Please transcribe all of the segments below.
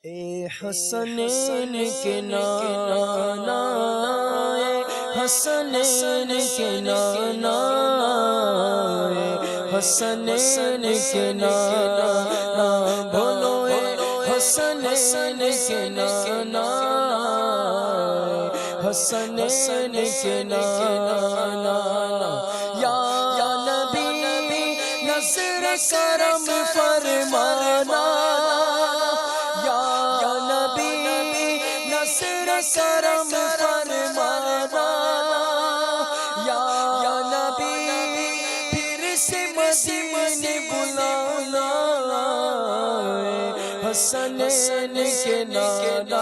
اے حسنین کے نانا، اے حسنین کے نانا، اے حسنین کے نانا، بولو اے حسنین کے نانا، اے حسنین کے نانا، یا نبی نظر کرم فرمانا، کرم فرمانا، یا نبی پھر سے مدینے بلانا، اے حسنین کے نانا،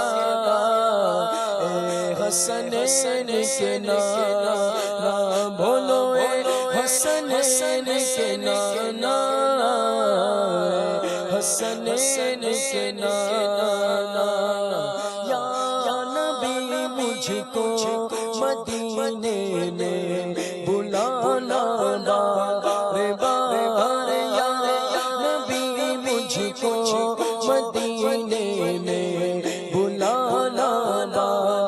اے حسنین کے نانا، بولو اے حسنین کے نانا، اے حسنین کے نانا، مجھ کو مدینے میں بلانا بار بار، یا نبی مجھ کو مدینے میں بلانا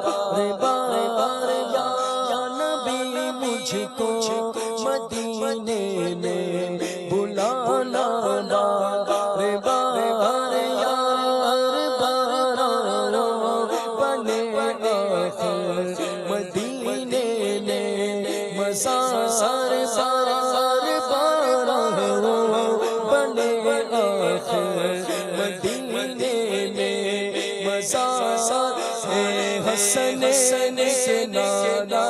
بار بار، یا نبی مجھ کو مدینے میں بلانا بار بار، مدینے میں مزار بار بار بنے آخر، مدینے میں مزار، اے حسنین کے نانا،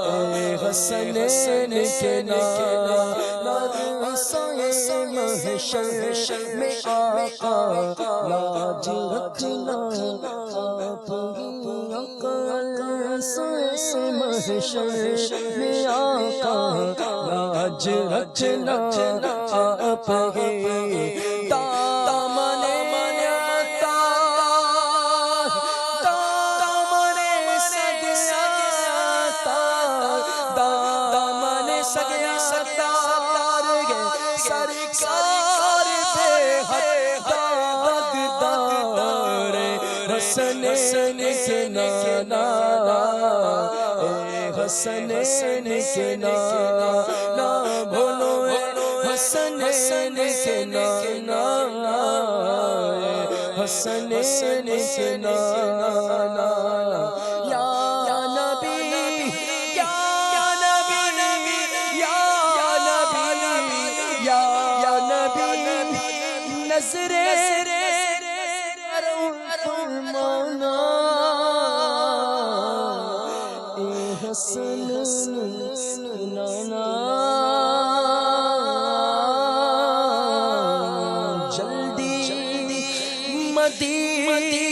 اے حسنین کے نانا، محشر میں آقا لاج رکھنا، آپ ہی عقل سے محشر میں آقا لاج رکھنا، آپ ہی دامن سرکار پہ حقدار، حسنین کے نانا، اے حسنین کے نانا، بولو اے حسنین کے نانا، اے حسنین کے نانا، یا نبی یا نظر کرم فرمانا، اے حسنین نانا، جلدی مدینے